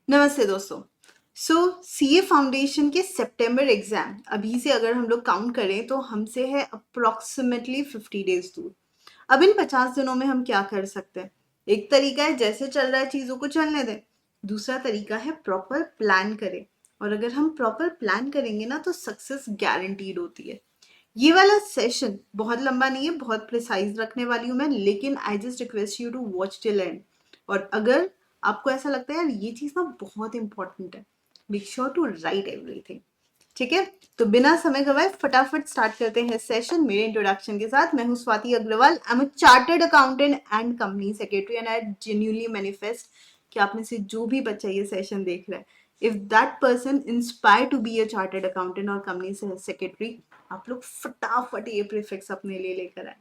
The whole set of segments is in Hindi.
नमस्ते दोस्तों। सीए फाउंडेशन के सितंबर एग्जाम अभी से अगर हम लोग काउंट करें तो हमसे है अप्रोक्सीमेटली 50 डेज दूर। अब इन 50 दिनों में हम क्या कर सकते हैं? एक तरीका है जैसे चल रहा है चीज़ों को चलने दें। दूसरा तरीका है प्रॉपर प्लान करें। और अगर हम प्रॉपर प्लान करेंगे ना तो सक्सेस गारंटीड होती है। ये वाला सेशन बहुत लंबा नहीं है, बहुत प्रिसाइज रखने वाली हूँ मैं, लेकिन I just request you to watch till end. और अगर आपको ऐसा लगता है यार ये चीज़ ना बहुत इंपॉर्टेंट है, make sure to write everything. ठीक है, तो बिना समय गवाए फटाफट स्टार्ट करते हैं सेशन मेरे इंट्रोडक्शन के साथ। मैं हूं Swati Agarwal, I am a chartered accountant and company secretary and I genuinely manifest कि आप में से जो भी बच्चा ये सेशन देख रहा है, if that person inspire to be a chartered accountant और कंपनी सेक्रेटरी, आप लोग फटाफट ये प्रीफिक्स अपने लिए लेकर आए।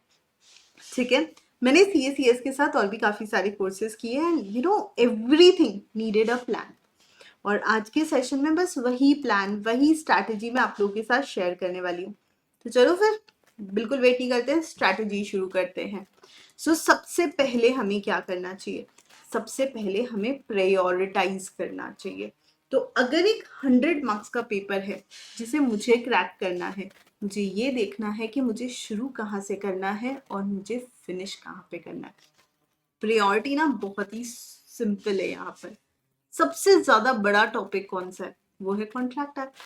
ठीक है, मैंने सीएस के साथ और भी काफी सारे कोर्सेज किए हैं। You know everything needed a plan. और आज के सेशन में बस वही प्लान, वही स्ट्रैटेजी मैं आप लोगों के साथ शेयर करने वाली हूँ। तो चलो फिर बिल्कुल वेट नहीं करते हैं, स्ट्रैटेजी शुरू करते हैं। सबसे पहले हमें क्या करना चाहिए? सबसे पहले हमें प्रायोरिटाइज करना चाहिए। तो अगर एक 100 मार्क्स का पेपर है जिसे मुझे क्रैक करना है, मुझे ये देखना है कि मुझे शुरू कहाँ से करना है और मुझे फिनिश कहाँ पे करना है। प्रायोरिटी ना बहुत ही सिंपल है यहाँ पर। सबसे ज्यादा बड़ा टॉपिक कौन सा है? वो है कॉन्ट्रैक्ट एक्ट,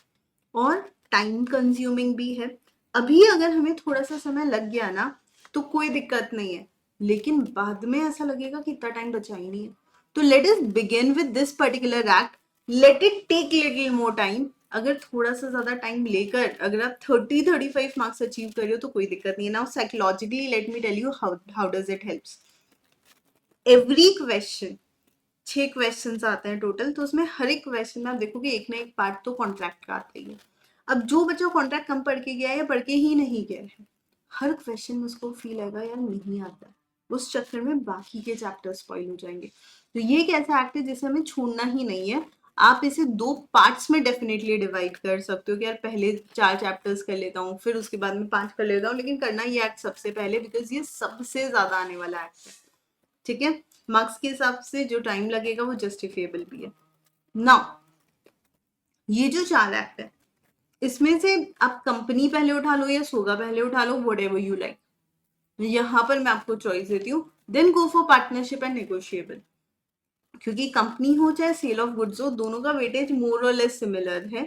और टाइम कंज्यूमिंग भी है। अभी अगर हमें थोड़ा सा समय लग गया ना तो कोई दिक्कत नहीं है, लेकिन बाद में ऐसा लगेगा कि इतना टाइम बचा ही नहीं है। तो let us begin with this particular act, let it take little more time. अगर थोड़ा सा ज्यादा टाइम लेकर अगर आप 30-35 मार्क्स अचीव कर रहे हो तो कोई दिक्कत नहीं है। Now psychologically let me tell you how does it helps. Every question, 6 questions आते हैं टोटल, तो उसमें हर एक क्वेश्चन में आप देखोगे एक ना एक पार्ट तो कॉन्ट्रैक्ट का आता ही है। अब जो बच्चा कॉन्ट्रैक्ट कम पढ़ के गया है या पढ़ के ही नहीं गया है, हर क्वेश्चन में उसको फील आएगा यार नहीं आता है, उस चक्कर में बाकी के चैप्टर स्पॉइल हो जाएंगे। तो ये एक ऐसा एक्ट है जिसे हमें छोड़ना ही नहीं है। आप इसे 2 पार्ट्स में डेफिनेटली डिवाइड कर सकते हो कि यार पहले 4 चैप्टर्स कर लेता हूँ, फिर उसके बाद में 5 कर लेता हूँ, लेकिन करना ये एक्ट सबसे पहले, बिकॉज ये सबसे ज्यादा आने वाला एक्ट है। ठीक है, मार्क्स के हिसाब से जो टाइम लगेगा वो जस्टिफिएबल भी है। नाउ ये जो 4 एक्ट है इसमें से आप कंपनी पहले उठा लो या सोगा पहले उठा लो, वट एवर यू लाइक। यहां पर मैं आपको चॉइस देती हूँ, then go for partnership and negotiable. क्योंकि कंपनी हो चाहे सेल ऑफ गुड्स हो, दोनों का वेटेज मोर और लेस सिमिलर है।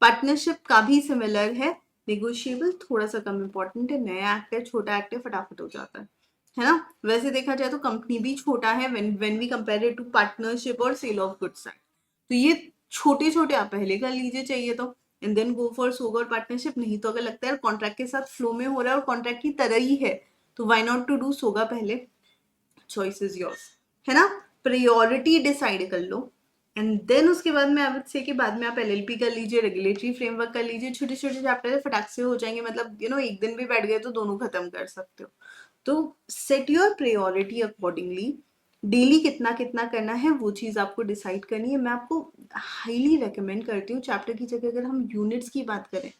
पार्टनरशिप का भी सिमिलर है। नेगोशिएबल थोड़ा सा कम इंपॉर्टेंट है, नया एक्ट है, छोटा एक्ट है, फटाफट हो जाता है ना। वैसे देखा जाए तो कंपनी भी छोटा है when we compare it to partnership और सेल ऑफ गुड्स एक्ट। तो ये छोटे छोटे आप पहले कर लीजिए चाहिए तो, एंड देन गो फॉर सोगा और पार्टनरशिप। नहीं तो अगर लगता है कॉन्ट्रैक्ट के साथ फ्लो में हो रहा है और कॉन्ट्रैक्ट की तरह ही है, तो व्हाई नॉट टू डू सोगा पहले। चॉइस इज योर्स, है ना। प्रायोरिटी डिसाइड कर लो, एंड देन उसके बाद में आई वुड से कि बाद में आप एलएलपी कर लीजिए, रेगुलेटरी फ्रेमवर्क कर लीजिए। छोटे छोटे चैप्टर फटाक से हो जाएंगे, मतलब एक दिन भी बैठ गए तो दोनों खत्म कर सकते हो। तो set your priority accordingly. Daily कितना कितना करना है वो चीज आपको डिसाइड करनी है। मैं आपको हाईली रेकमेंड करती हूँ, चैप्टर की जगह अगर हम यूनिट्स की बात करें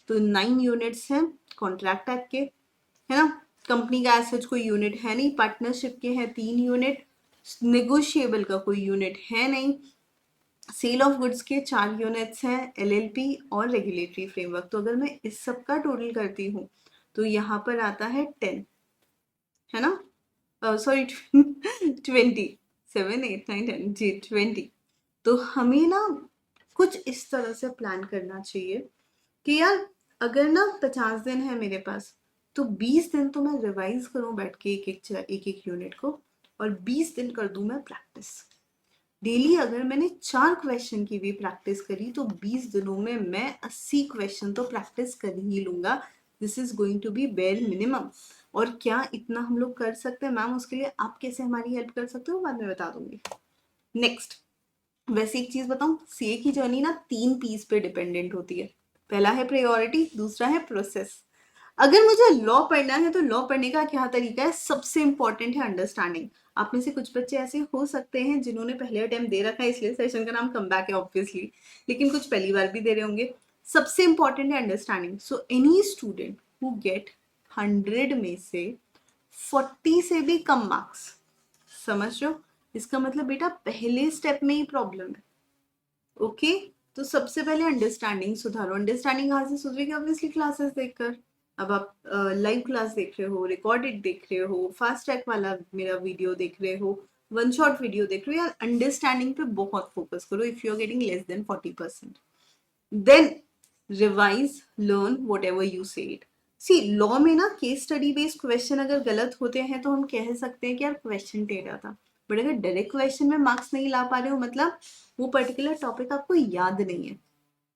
तो 9 यूनिट्स हैं कॉन्ट्रैक्ट एक्ट के, है ना। कंपनी का एज सच कोई यूनिट है नहीं, पार्टनरशिप के हैं 3 यूनिट, नेगोशिएबल का कोई यूनिट है नहीं, सेल ऑफ गुड्स के 4 यूनिट्स हैं, एलएलपी और रेगुलेटरी फ्रेमवर्क। तो अगर मैं इस सब का टोटल करती हूँ तो यहाँ पर आता है 10, है ना। सॉरी 20, 7, 8, 9, 10, जी 20। तो हमें ना कुछ इस तरह से प्लान करना चाहिए कि यार अगर ना 50 दिन है मेरे पास, तो 20 दिन तो मैं रिवाइज करूं बैठ के एक एक यूनिट को, और 20 दिन कर दूं मैं प्रैक्टिस। डेली अगर मैंने 4 क्वेश्चन की भी प्रैक्टिस करी तो 20 दिनों में मैं 80 क्वेश्चन तो प्रैक्टिस कर ही लूंगा। This is going to be bare minimum. और क्या इतना हम लोग कर सकते हैं मैम? उसके लिए आप कैसे हमारी हेल्प कर सकते हो बाद में बता दूंगी। नेक्स्ट, वैसे एक चीज बताऊं, सीए की जर्नी ना 3 पीस पे डिपेंडेंट होती है। पहला है प्रायोरिटी, दूसरा है प्रोसेस। अगर मुझे लॉ पढ़ना है तो लॉ पढ़ने का क्या तरीका है? सबसे इंपॉर्टेंट है अंडरस्टैंडिंग। आप में से कुछ बच्चे ऐसे हो सकते हैं जिन्होंने पहले अटेम्प्ट दे रखा है, इसलिए सेशन का नाम कम बैक है ऑब्वियसली, लेकिन कुछ पहली बार भी दे रहे होंगे। सबसे इंपॉर्टेंट है understanding. So any student who get 100 में से 40 से भी कम मार्क्स, समझ रहे हो, इसका मतलब बेटा पहले स्टेप में ही प्रॉब्लम है। ओके, तो सबसे पहले अंडरस्टैंडिंग सुधारो। अंडरस्टैंडिंग कहाँ से सुधरेगी? ऑब्वियसली क्लासेस देखकर। अब आप लाइव क्लास देख रहे हो, रिकॉर्डेड देख रहे हो, फास्ट ट्रैक वाला मेरा वीडियो देख रहे हो, वन शॉट वीडियो देख रहे हो, या अंडरस्टैंडिंग पे बहुत फोकस करो if you are getting less than 40%। Then revise, learn whatever you said. See, law में ना केस स्टडी बेस्ड क्वेश्चन अगर गलत होते हैं तो हम कह सकते हैं कि यार क्वेश्चन टेढ़ा था, बट अगर डायरेक्ट क्वेश्चन में मार्क्स नहीं ला पा रहे हो मतलब वो पर्टिकुलर टॉपिक आपको याद नहीं है।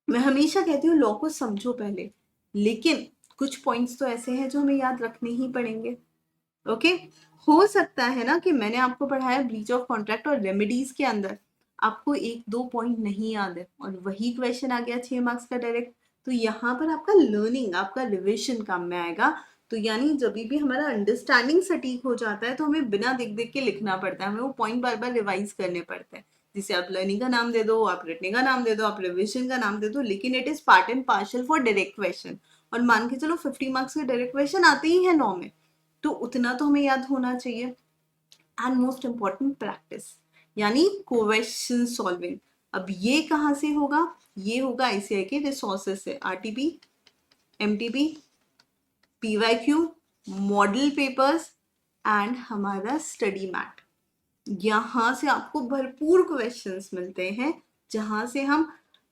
मैं हमेशा कहती हूँ लॉ को समझो पहले, लेकिन कुछ पॉइंट्स तो ऐसे हैं जो हमें याद रखने ही पड़ेंगे। ओके, हो सकता है ना कि मैंने आपको पढ़ाया ब्रीच ऑफ कॉन्ट्रैक्ट और रेमेडीज के अंदर आपको एक दो पॉइंट नहीं याद है और वही क्वेश्चन आ गया 6 मार्क्स का डायरेक्ट, तो यहाँ पर आपका लर्निंग, आपका रिविजन काम में आएगा। तो यानी जब भी हमारा अंडरस्टैंडिंग सटीक हो जाता है तो हमें बिना देख देख के लिखना पड़ता है, हमें वो पॉइंट बार बार रिवाइज करने पड़ते हैं। जिसे आप लर्निंग का नाम दे दो, आप रिटनिंग का नाम दे दो, आप रिविजन का नाम दे दो, लेकिन it is part and partial for direct question. और मान के चलो 50 मार्क्स के डायरेक्ट क्वेश्चन आते ही है 9 में, तो उतना तो हमें याद होना चाहिए। एंड मोस्ट इंपॉर्टेंट प्रैक्टिस, यानी क्वेश्चन सॉल्विंग। अब ये कहाँ से होगा? ये होगा आईसीआई के रिसोर्सेज से, RTP, MTP, PYQ, model papers and हमारा स्टडी मैट। यहाँ से आपको भरपूर क्वेश्चंस मिलते हैं जहां से हम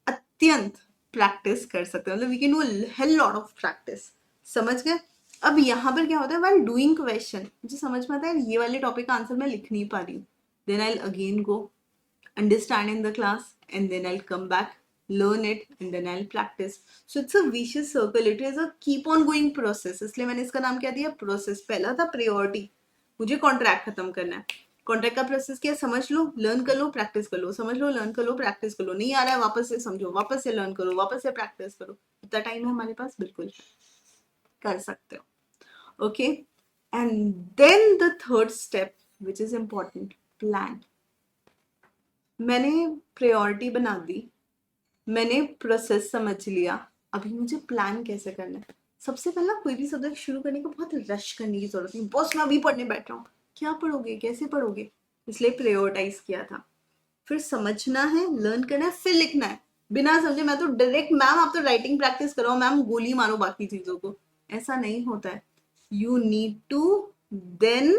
अत्यंत प्रैक्टिस कर सकते हैं, मतलब we can do hell lot of practice. समझ गए? अब यहाँ पर क्या होता है, व्हाइल डूइंग क्वेश्चन मुझे समझ में आता है ये वाले टॉपिक का आंसर मैं लिख नहीं पा रही हूँ, then I again go understand in the class and then I'll come back, learn it and then I'll practice. So it's a vicious circle, it is a keep on going process, इसलिए मैंने इसका नाम क्या दिया? प्रोसेस। पहला था प्रायोरिटी, मुझे कॉन्ट्रैक्ट खत्म करना है, कॉन्ट्रैक्ट का प्रोसेस क्या? समझ लो, लर्न कर लो, प्रैक्टिस कर लो, समझ लो, लर्न कर लो, प्रैक्टिस कर लो, नहीं आ रहा है वापस से समझो, वापस से लर्न करो, वापस से प्रैक्टिस करो। इतना टाइम है हमारे पास, बिल्कुल कर सकते हो। Okay, and then the third step which is important, plan. मैंने प्रायोरिटी बना दी, मैंने प्रोसेस समझ लिया, अभी मुझे प्लान कैसे करना है। सबसे पहला कोई भी सब्जेक्ट शुरू करने को बहुत रश करने की जरूरत नहीं, बस मैं अभी पढ़ने बैठ रहा हूँ, क्या पढ़ोगे, कैसे पढ़ोगे, इसलिए प्रायोरिटाइज किया था। फिर समझना है, लर्न करना है, फिर लिखना है। बिना समझे मैं तो डायरेक्ट मैम आप तो राइटिंग प्रैक्टिस करो, मैम गोली मारो बाकी चीजों को, ऐसा नहीं होता है। You need to then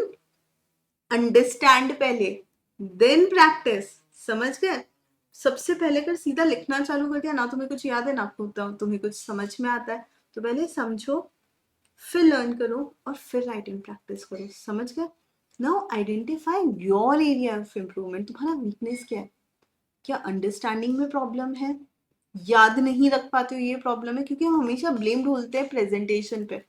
understand पहले, देन प्रैक्टिस। समझ गए? सबसे पहले अगर सीधा लिखना चालू कर दिया ना, तुम्हें कुछ याद है ना तुम्हें कुछ समझ में आता है, तो पहले समझो, फिर लर्न करो और फिर राइटिंग प्रैक्टिस करो। समझ गए? Now identify your area of improvement. तुम्हारा वीकनेस क्या है? क्या अंडरस्टैंडिंग में प्रॉब्लम है, याद नहीं रख पाते हो, ये प्रॉब्लम है? क्योंकि हम हमेशा ब्लेम ढोलते हैं प्रेजेंटेशन पे,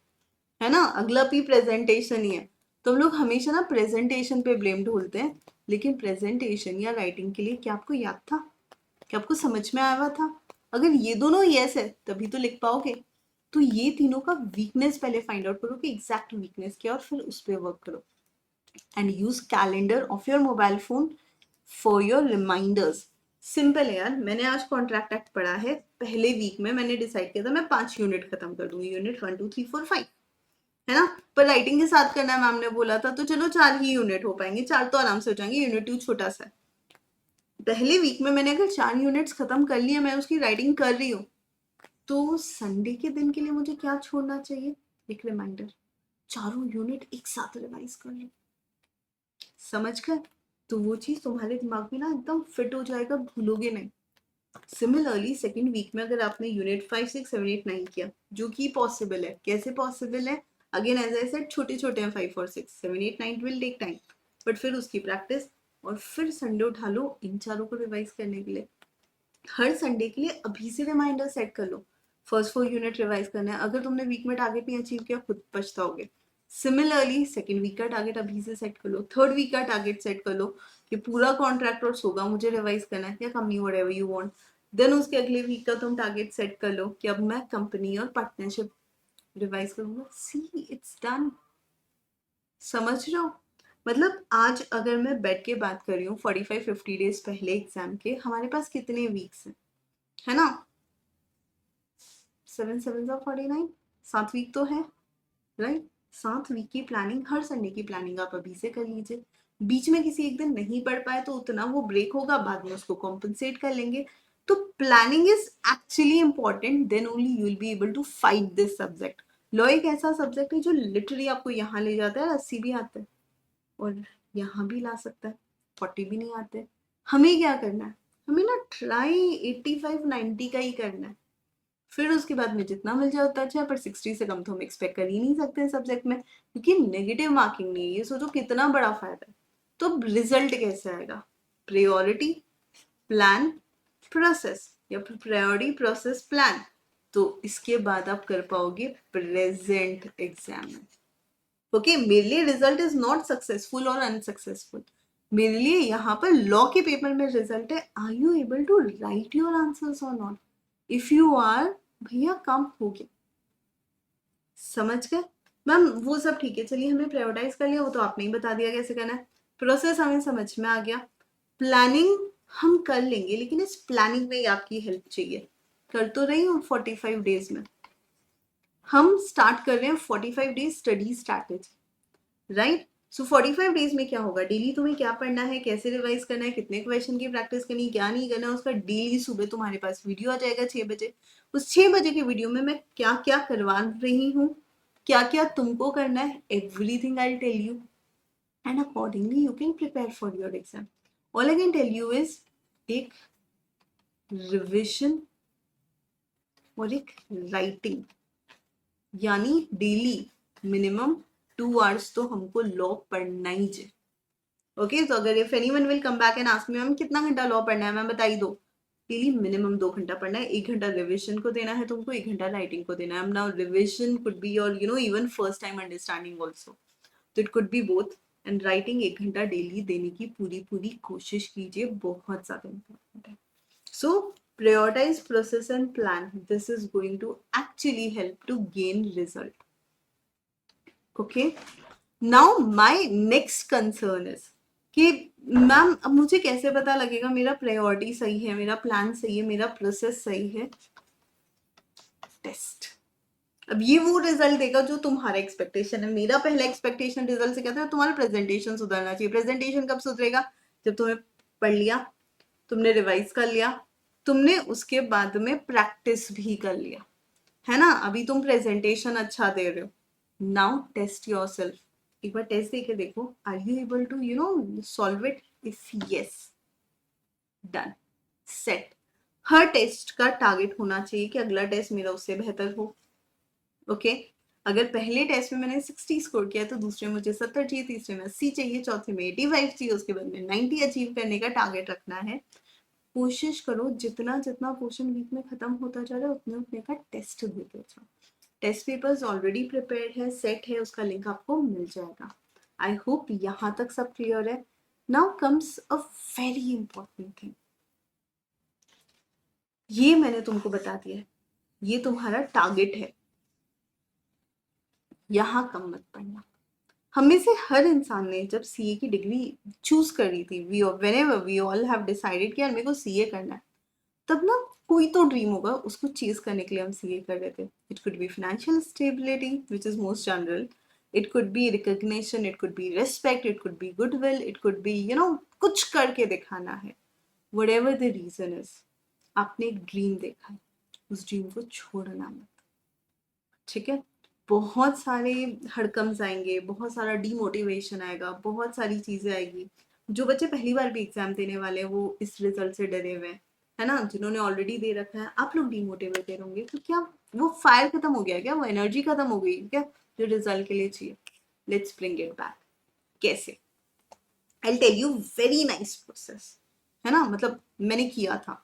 है ना, अगला पी प्रेजेंटेशन ही है, तो हम लोग हमेशा ना प्रेजेंटेशन पे ब्लेम ढोलते हैं। लेकिन प्रेजेंटेशन या राइटिंग के लिए क्या आपको याद था? क्या आपको समझ में आया हुआ था? अगर ये दोनों यस है तभी तो लिख पाओगे। तो ये तीनों का वीकनेस पहले फाइंड आउट करो कि एग्जैक्ट वीकनेस क्या है, और फिर उस पर वर्क करो। And use calendar of your mobile phone for your reminders. Simple है यार, मैंने आज कॉन्ट्रैक्ट एक्ट पढ़ा है, पहले वीक में मैंने डिसाइड किया था मैं 5 यूनिट खत्म कर दूंगी, यूनिट 1 2 3 4 5, है ना, पर राइटिंग के साथ करना है मैम ने बोला था, तो चलो 4 ही यूनिट हो पाएंगे, 4 तो आराम से हो जाएंगे, यूनिट 2 छोटा सा है। पहले वीक में मैंने अगर 4 यूनिट्स खत्म कर लिया, मैं उसकी राइटिंग कर रही हूँ, तो संडे के दिन के लिए मुझे क्या छोड़ना चाहिए? एक रिमाइंडर, 4 यूनिट एक साथ रिवाइज कर लो। समझ कर? तो वो चीज तुम्हारे दिमाग में ना एकदम फिट हो जाएगा, भूलोगे नहीं। सिमिलरली सेकेंड वीक में अगर आपने यूनिट 5 6 7 8 9 किया, जो कि पॉसिबल है, कैसे पॉसिबल है? अगेन एज आई सेड, छोटे छोटे हैं 5 और 6, 7 8 9 विल टेक टाइम, बट फिर उसकी प्रैक्टिस, और फिर संडे उठा लो इन चारों को रिवाइज करने के लिए। हर संडे के लिए अभी से रिमाइंडर सेट कर लो, फर्स्ट 4 यूनिट रिवाइज करना है। अगर तुमने वीक में टारगेट नहीं अचीव किया, खुद पछताओगे। सिमिलरली सेकेंड वीक का टारगेट अभी से सेट कर लो, थर्ड वीक का टारगेट सेट कर लो कि पूरा कॉन्ट्रैक्ट और सोगा मुझे रिवाइज करना है, या company whatever you want. Then उसके अगले वीक का तुम टारगेट सेट कर लो कि अब मैं कंपनी और पार्टनरशिप रिवाइज करूंगा। सी, इट्स डन। समझ रहे हो? मतलब आज अगर मैं बैठ के बात कर रही हूँ 45-50 डेज पहले एग्जाम के, हमारे पास कितने वीक्स हैं, है ना? 7 7 49, 7 वीक तो है, राइट? 7 वीक की प्लानिंग, हर संडे की प्लानिंग आप अभी से कर लीजिए। बीच में किसी एक दिन नहीं पढ़ पाए तो उतना वो ब्रेक होगा, बाद में उसको कॉम्पनसेट कर लेंगे। तो planning is actually important, then only you will be able to fight this subject. Law एक ऐसा सब्जेक्ट है जो लिटरली आपको यहाँ ले जाता है, 80 भी आते हैं और यहाँ भी ला सकता है, 40 भी नहीं आते। हमें क्या करना है, हमें ना ट्राई 85-90 का ही करना है, फिर उसके बाद में जितना मिल जाए उतना अच्छा है, पर 60 से कम तो हम एक्सपेक्ट कर ही नहीं सकते सब्जेक्ट में, क्योंकि नेगेटिव मार्किंग नहीं है, ये सोचो कितना बड़ा फायदा है। तो रिजल्ट कैसे आएगा, प्रायोरिटी प्लान प्रोसेस, या फिर प्रायोरिटी प्रोसेस प्लान, तो इसके बाद आप कर पाओगे प्रेजेंट एग्जाम में। ओके, मेरे लिए रिजल्ट इज नॉट सक्सेसफुल और अनसक्सेसफुल, मेरे लिए यहाँ पर लॉ के पेपर में रिजल्ट है, are you able to write your answers और नॉट। इफ यू आर, भैया काम हो गया, समझ गए मैम, वो सब ठीक है, चलिए हमने प्रायोरिटाइज कर लिया, वो तो आपने ही बता दिया कैसे करना है, प्रोसेस हमें समझ में आ गया, प्लानिंग हम कर लेंगे, लेकिन इस प्लानिंग में आपकी हेल्प चाहिए, कर तो रही हूँ 45 डेज में, हम स्टार्ट कर रहे हैं 45 डेज स्टडी स्ट्रैटेजी, राइट। सो 45 डेज में क्या होगा, डेली तुम्हें क्या पढ़ना है, कैसे रिवाइज करना है, कितने क्वेश्चन की प्रैक्टिस करनी है, क्या नहीं करना है, उसका डेली सुबह तुम्हारे पास वीडियो आ जाएगा 6 बजे। उस 6 बजे के वीडियो में मैं क्या क्या करवा रही हूँ, क्या क्या तुमको करना है, everything I tell you, and accordingly you can prepare for your exam. All I can tell you is एक रिविजन और एक राइटिंग, यानी डेली मिनिमम 2 आवर्स तो हमको लॉ पढ़ना ही चाहिए। ओके, तो अगर if anyone will come back and ask me ma'am कितना घंटा लॉ पढ़ना है, मैम बताइए दो, डेली मिनिमम 2 घंटा पढ़ना है, 1 घंटा रिविजन को देना है तुमको, 1 घंटा राइटिंग को देना है। Now revision could be your even first time understanding also, तो it could be both, and writing 1 घंटा डेली देने की पूरी पूरी कोशिश कीजिए, बहुत ज्यादा इंपॉर्टेंट है। सो prioritize, process and plan, this is going to actually help to gain result. Okay, now my next concern is कि मैम अब मुझे कैसे पता लगेगा मेरा प्रायोरिटी सही है, मेरा प्लान सही है, मेरा प्रोसेस सही है। टेस्ट, अब ये वो रिजल्ट देगा जो तुम्हारा एक्सपेक्टेशन है। मेरा पहला एक्सपेक्टेशन रिजल्ट से क्या था, तुम्हारा प्रेजेंटेशन सुधरना चाहिए। प्रेजेंटेशन कब सुधरेगा, जब तुम्हें पढ़ लिया, तुमने रिवाइज कर लिया, तुमने उसके बाद में प्रैक्टिस भी कर लिया, है ना। अभी तुम प्रेजेंटेशन अच्छा दे रहे हो, नाउ टेस्ट योरसेल्फ, एक बार टेस्ट देके देखो, are you able to solve it, if yes, done, set. हर टेस्ट का टारगेट होना चाहिए कि अगला टेस्ट मेरा उससे बेहतर हो। ओके, अगर पहले टेस्ट में मैंने 60 स्कोर किया तो दूसरे में मुझे 70 चाहिए, तीसरे में 80 चाहिए, चौथे में 85 चाहिए, उसके बाद में 90 अचीव करने का टारगेट रखना है। कोशिश करो जितना जितना पोर्शन वीक में खत्म होता जा रहा है उतने उतने का टेस्ट देते जाओ। टेस्ट पेपर्स ऑलरेडी प्रिपेयर्ड है, सेट है, उसका लिंक आपको मिल जाएगा। आई होप यहाँ तक सब क्लियर है। Now comes a very important thing, ये मैंने तुमको बता दिया है, ये तुम्हारा टारगेट है, यहाँ कम मत पढ़ना। हम में से हर इंसान ने जब सीए की डिग्री चूज करी थी, whenever we all have decided कि यार मेरे को सीए करना है, तब ना कोई तो ड्रीम होगा, उसको चेज करने के लिए हम सीए कर रहे थे। It could be financial stability which is most general, it could B recognition, it could B respect, it could be goodwill, it could B कुछ करके दिखाना है। व्हाटएवर द रीजन इज, आपने एक ड्रीम देखा है, उस ड्रीम को छोड़ना मत, ठीक है। बहुत सारे हड़कंप्स आएंगे, बहुत सारा डीमोटिवेशन आएगा, बहुत सारी चीजें आएगी। जो बच्चे पहली बार भी एग्जाम देने वाले हैं वो इस रिजल्ट से डरे हुए हैं, है ना। जिन्होंने ऑलरेडी दे रखा है, आप लोग डीमोटिवेटेड होंगे, तो क्या वो फायर खत्म हो गया क्या, वो एनर्जी खत्म हो गई क्या जो रिजल्ट के लिए चाहिए। Let's bring it back. कैसे, I tell you very nice process, है ना। मतलब मैंने किया था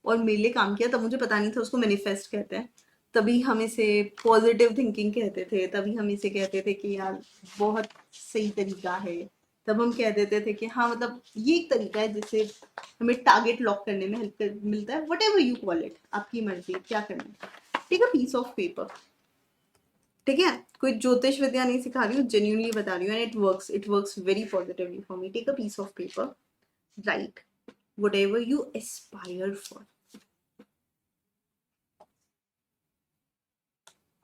और मेरे लिए काम किया, तब मुझे पता नहीं था उसको मैनिफेस्ट कहते हैं, तभी हम इसे पॉजिटिव थिंकिंग कहते थे, तभी हम इसे कहते थे कि यार बहुत सही तरीका है, तब हम कह देते थे कि हाँ मतलब ये एक तरीका है जिससे हमें टारगेट लॉक करने में हेल्प मिलता है। Whatever you call it, आपकी मर्जी क्या करना है। Take a piece of paper, ठीक है, कोई ज्योतिष विद्या नहीं सिखा रही हूँ, जेन्युइनली बता रही हूँ, and it works very positively for me. Take a piece of paper, write whatever you aspire for।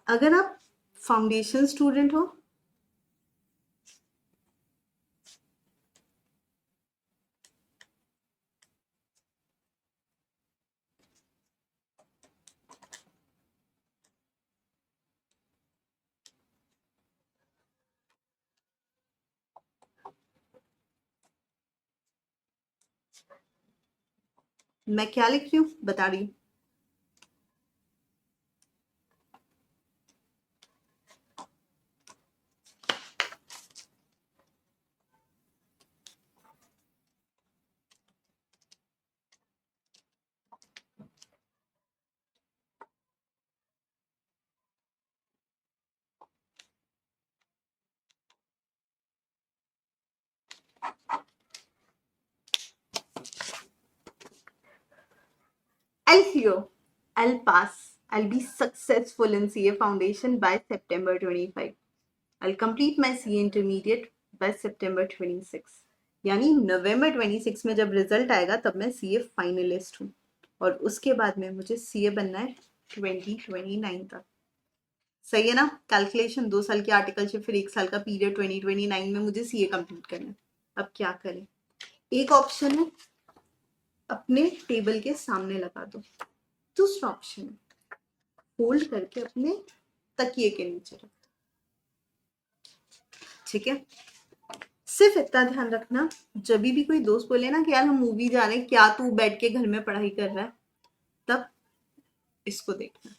अगर आप फाउंडेशन स्टूडेंट हो, मैं क्या लिख रही हूँ बता रही हूँ। I'll clear. I'll pass. I'll be successful in CA Foundation by September 25. I'll complete my CA Intermediate by September 26. यानी नवंबर 26 में जब रिजल्ट आएगा तब मैं CA फाइनलिस्ट हूँ, और उसके बाद में मुझे CA बनना है 2029 तक। सही है ना? कैलकुलेशन 2 साल की आर्टिकलशिप, फिर 1 साल का पीरियड, 2029 में मुझे CA कंप्लीट करना है। अब क्या करें? एक ऑप्शन है अपने टेबल के सामने लगा दो, दूसरा ऑप्शन है फोल्ड करके अपने तकिए के नीचे रख। ठीक है, सिर्फ इतना ध्यान रखना, जब भी कोई दोस्त बोले ना कि यार हम मूवी जा रहे हैं, क्या तू बैठ के घर में पढ़ाई कर रहा है, तब इसको देखना।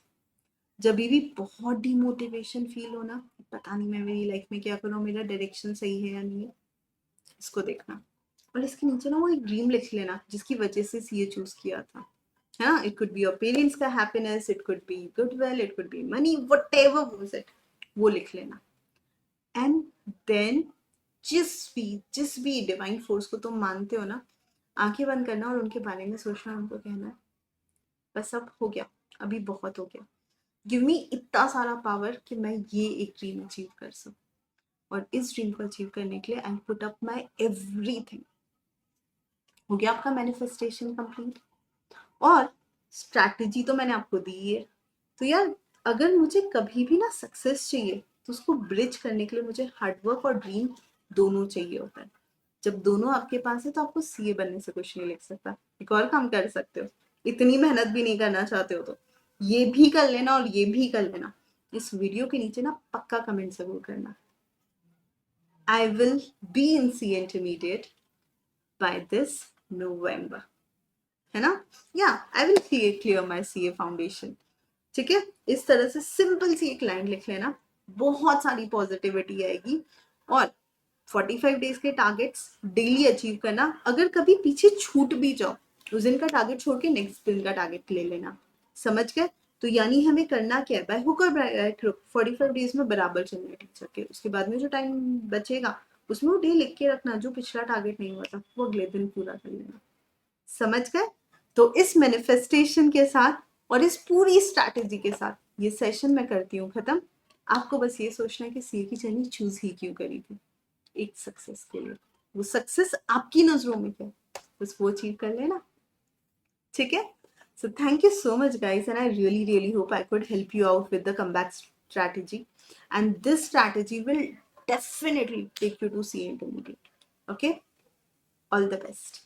जब भी बहुत डिमोटिवेशन फील हो ना, पता नहीं मैं मेरी लाइफ में क्या करूँ, मेरा डायरेक्शन सही है या नहीं है, इसको देखना। और इसके नीचे ना वो एक ड्रीम लिख लेना जिसकी वजह से सीए चूज किया था, है ना? It could be your parents का happiness, it could be goodwill, it could be money, whatever was it, वो लिख लेना। एंड देन जिस भी डिवाइन फोर्स को तुम मानते हो ना, आंखें बंद करना और उनके बारे में सोचना, उनको कहना है बस अब हो गया, अभी बहुत हो गया, गिव मी इतना सारा पावर कि मैं ये एक ड्रीम अचीव कर सकूं, और इस ड्रीम को अचीव करने के लिए I put up my everything. हो गया आपका मैनिफेस्टेशन कंप्लीट। और स्ट्रैटेजी तो मैंने आपको दी है, तो यार अगर मुझे कभी भी ना सक्सेस चाहिए तो उसको ब्रिज करने के लिए मुझे हार्डवर्क और ड्रीम दोनों चाहिए होता है। जब दोनों आपके पास है तो आपको सीए बनने से कुछ नहीं लिख सकता। एक और काम कर सकते हो, इतनी मेहनत भी नहीं करना चाहते हो तो ये भी कर लेना और ये भी कर लेना। इस वीडियो के नीचे ना पक्का कमेंट जरूर करना, I will be in C intermediate by this November, है ना? या I will clear my CA foundation. ठीक है, इस तरह से सिंपल सी एक लाइन लिख लेना, बहुत सारी पॉजिटिविटी आएगी। और 45 डेज के टारगेट्स डेली अचीव करना। अगर कभी पीछे छूट भी जाओ, उस दिन का टारगेट छोड़ के नेक्स्ट दिन का टारगेट ले लेना। समझ गए? तो यानी हमें करना क्या है, बाय हुक और बाय क्रुक 45 डेज में बराबर चलना है टीचर के। उसके बाद में जो टाइम बचेगा उसमें वो डे लिख के रखना, जो पिछला टारगेट नहीं हुआ था वो अगले दिन पूरा कर लेना। समझ गए? तो इस मैनिफेस्टेशन के साथ और इस पूरी स्ट्रैटेजी के साथ ये सेशन मैं करती हूँ खत्म। आपको बस ये सोचना है कि सीए की जर्नी चूज ही क्यों करी थी, एक सक्सेस के लिए। वो सक्सेस आपकी नजरों में क्या, बस वो अचीव कर लेना। ठीक है? So thank you so much guys, and I really hope I could help you out with the comeback strategy, and this strategy will definitely take you to CA intermediate. Okay, all the best.